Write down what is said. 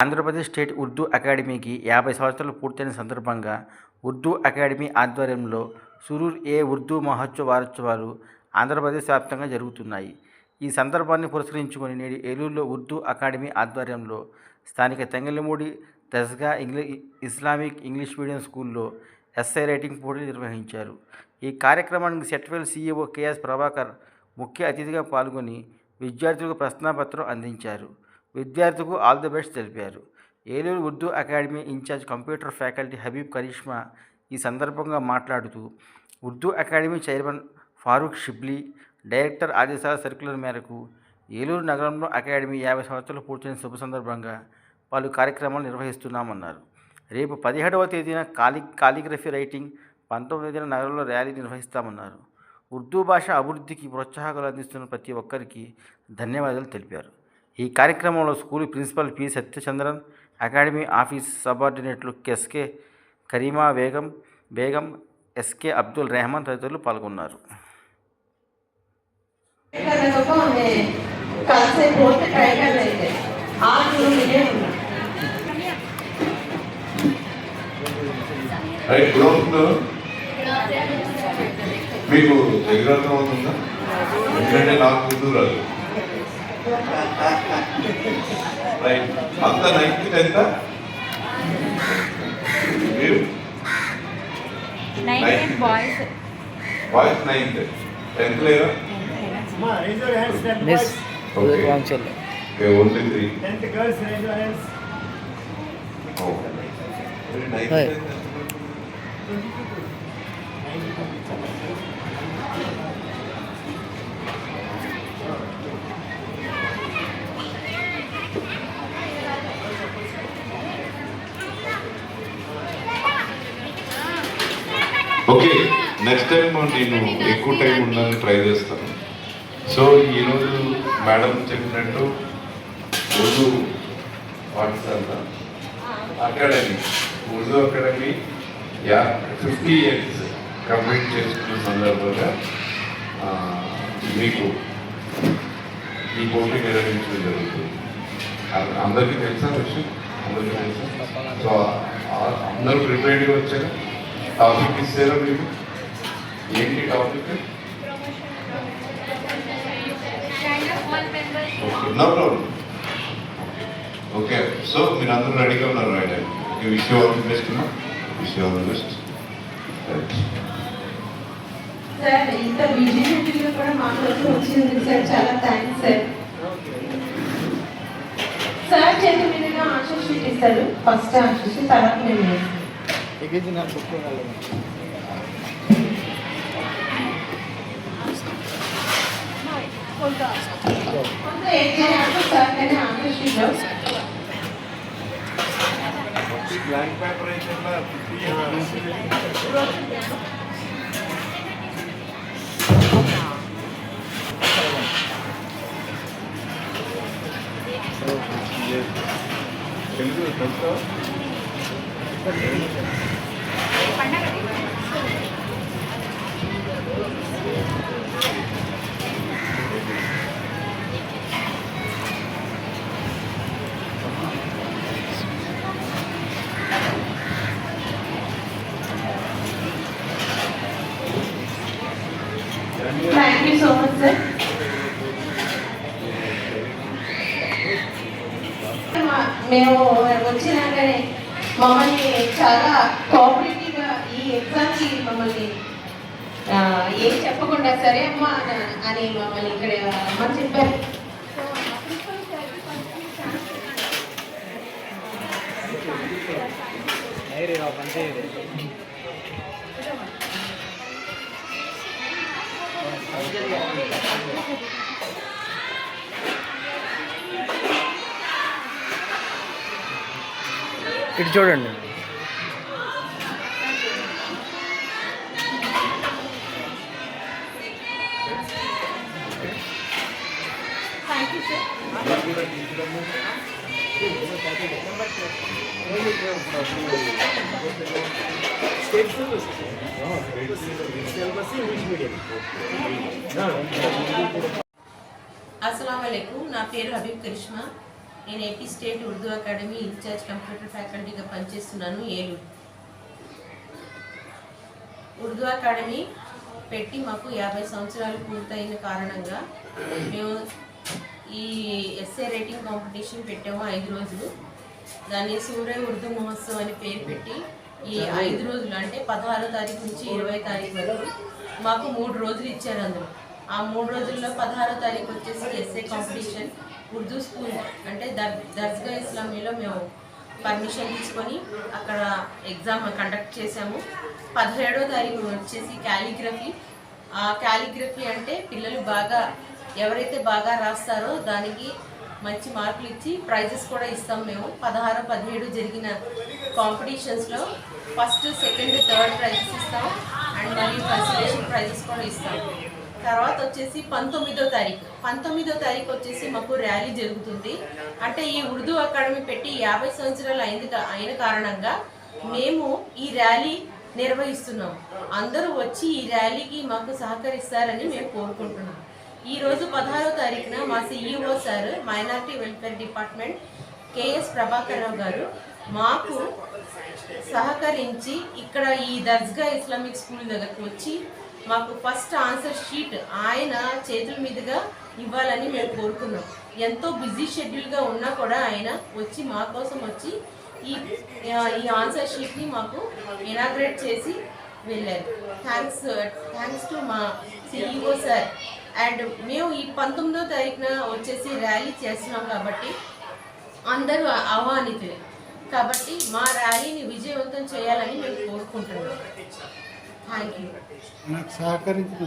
Andhra Pradesh state Urdu అకాడమీకి 50 సంవత్సరాలు పూర్తయిన సందర్భంగా ఉర్దూ అకాడమీ ఆధ్వర్యంలో సురూర్-ఏ-ఉర్దూ మహోత్సవ్ వారోత్సవాలు ఆంధ్రప్రదేశ్ వ్యాప్తంగా జరుగుతున్నాయి. ఈ సందర్భాన్ని పురస్కరించుకొని నేడు ఏలూరులో ఉర్దూ అకాడమీ ఆధ్వర్యంలో స్థానిక తెంగలమూడి దర్గా ఇస్లామిక్ ఇంగ్లీష్ మీడియం స్కూల్లో ఎస్సై రైటింగ్ పోటీలు నిర్వహించారు. ఈ కార్యక్రమానికి సెట్వెల్ సీఈఓ కెఎస్ ప్రభాకర్ ముఖ్య అతిథిగా పాల్గొని విద్యార్థులకు ప్రశ్నాపత్రం అందించారు. విద్యార్థులకు ఆల్ ది బెస్ట్ తెలిపారు. Eluru Urdu academy incharge computer faculty Habib Karishma ఈ సందర్భంగా మాట్లాడుతూ Urdu academy chairman Farooq Shibli director ఆదేశాల సర్క్యులర్ మేరకు ఏలూరు నగరంలో అకాడమీ 50 సంవత్సరాలు పూర్తయిన శుభ సందర్భంగా పలు కార్యక్రమాలు నిర్వహిస్తున్నామన్నారు. రేపు 17వ తేదీన కాలిగ్రఫీ రైటింగ్, 19వ తేదీన నగరంలో ర్యాలీ నిర్వహిస్తామన్నారు. ఉర్దూ భాష అభివృద్ధికి ప్రోత్సాహకాలు అందిస్తున్న ప్రతి ఒక్కరికి ధన్యవాదాలు తెలిపారు. ఈ కార్యక్రమంలో school principal P Satyachandran, academy office సబార్డినేట్లు కెస్కే కరీమా బేగం, ఎస్కే అబ్దుల్ రెహమాన్ తదితరులు పాల్గొన్నారు. మీకు దగ్గర అవుతుందా? ఎందుకంటే నాకు ముందు రాదు. రైట్, అంత 9th ఎంత? మీరు బాయ్స్ 9th, 10th లేదా? Only 3. 10th girls raise your hands. Okay, next time నేను ఎక్కువ టైం ఉండాలని ట్రై చేస్తాను. సో ఈరోజు మేడం చెప్పినట్టు ఉర్దూ పాఠశాల ఉర్దూ అకాడమీ 50 years కంప్లీట్ చేసుకున్న సందర్భంగా మీకు ఈ పోటీ నిర్వహించడం జరుగుతుంది. అందరికీ తెలుసా విషయం? అందరికీ తెలుసా? సో అందరూ ప్రిపేర్డ్గా వచ్చారు. టాపిక్ ఇస్తారా మీకు? ఏంటి topic? No problem. Okay, so మీరు అందరూ రెడీగా ఉన్నారు రాయడానికి. Wish you all the best. Sir, ఇంత బిజీ షెడ్యూల్లో కూడా మాట్లాడుతూ వచ్చింది సార్, చాలా థ్యాంక్స్ సార్. సార్ చేతి మీదుగా ఆన్సర్ షీట్ ఇస్తారు. ఫస్ట్ ఆన్సర్ షీట్, తర్వాత మేము బ్లాంక్ పేపర్ అయితే తెలుగు తెలుసా? Thank you so much sir. మేము వచ్చినాకనే మమ్మల్ని చాలా కోఆపరేటివ్గా ఈ ఎగ్జామ్కి మమ్మల్ని ఏం చెప్పకుండా సరే అమ్మా అని మమ్మల్ని ఇక్కడ అమ్మ చెప్పారు. ఇటు చూడండి. Thank you sir. अस्सलाम वालेकुम, నా పేరు హబీబ్ కరిష్మా. నేను AP state Urdu academy incharge computer ఫ్యాకల్టీగా పనిచేస్తున్నాను ఏలూరు. ఉర్దూ అకాడమీ పెట్టి మాకు 50 సంవత్సరాలు పూర్తయిన కారణంగా మేము ఈ ఎస్ఏ రైటింగ్ కాంపిటీషన్ పెట్టాము 5 రోజులు. దాన్ని సూర్య ఉర్దూ మహోత్సవ్ అని పేరు పెట్టి ఈ 5 రోజులు అంటే 16వ తారీఖు నుంచి 20వ తారీఖు వరకు మాకు 3 రోజులు ఇచ్చారు. అందులో ఆ 3 రోజుల్లో 16వ తారీఖు వచ్చేసి ఎస్ఏ కాంపిటీషన్ ఉర్దూ స్కూల్ అంటే దర్గా ఇస్లామీలో మేము పర్మిషన్ తీసుకొని అక్కడ ఎగ్జామ్ కండక్ట్ చేశాము. 17వ తారీఖు వచ్చేసి క్యాలిగ్రఫీ. ఆ క్యాలిగ్రఫీ అంటే పిల్లలు ఎవరైతే బాగా రాస్తారో దానికి మంచి మార్కులు ఇచ్చి ప్రైజెస్ కూడా ఇస్తాం మేము. 16, 17 జరిగిన కాంపిటీషన్స్లో ఫస్ట్, సెకండ్, థర్డ్ ప్రైజెస్ ఇస్తాం అండ్ మరియు కన్సలేషన్ ప్రైజెస్ కూడా ఇస్తాం. తర్వాత వచ్చేసి 19వ తారీఖు వచ్చేసి మాకు ర్యాలీ జరుగుతుంది. అంటే ఈ ఉర్దూ అకాడమీ పెట్టి 50 సంవత్సరాలు అయిన కారణంగా మేము ఈ ర్యాలీ నిర్వహిస్తున్నాం. అందరూ వచ్చి ఈ ర్యాలీకి మాకు సహకరిస్తారని మేము కోరుకుంటున్నాం. ఈరోజు 16వ తారీఖున మా CEO sir minority welfare department KS Prabhakar Rao గారు మాకు సహకరించి ఇక్కడ ఈ దర్గా ఇస్లామిక్ స్కూల్ దగ్గరకు వచ్చి మాకు ఫస్ట్ ఆన్సర్ షీట్ ఆయన చేతుల మీదుగా ఇవ్వాలని మేము కోరుకున్నాం. ఎంతో బిజీ షెడ్యూల్గా ఉన్నా కూడా ఆయన వచ్చి మా కోసం వచ్చి ఈ ఆన్సర్ షీట్ని మాకు ఇనాగ్రేట్ చేసి వెళ్ళారు. థ్యాంక్స్ టు మా సిఇఓ సార్. అండ్ మేము ఈ 19వ తారీఖున వచ్చేసి ర్యాలీ చేస్తున్నాం కాబట్టి అందరూ ఆహ్వానితులే కాబట్టి మా ర్యాలీని విజయవంతం చేయాలని మేము కోరుకుంటున్నాం. Thank you. నాకు సహకరించిన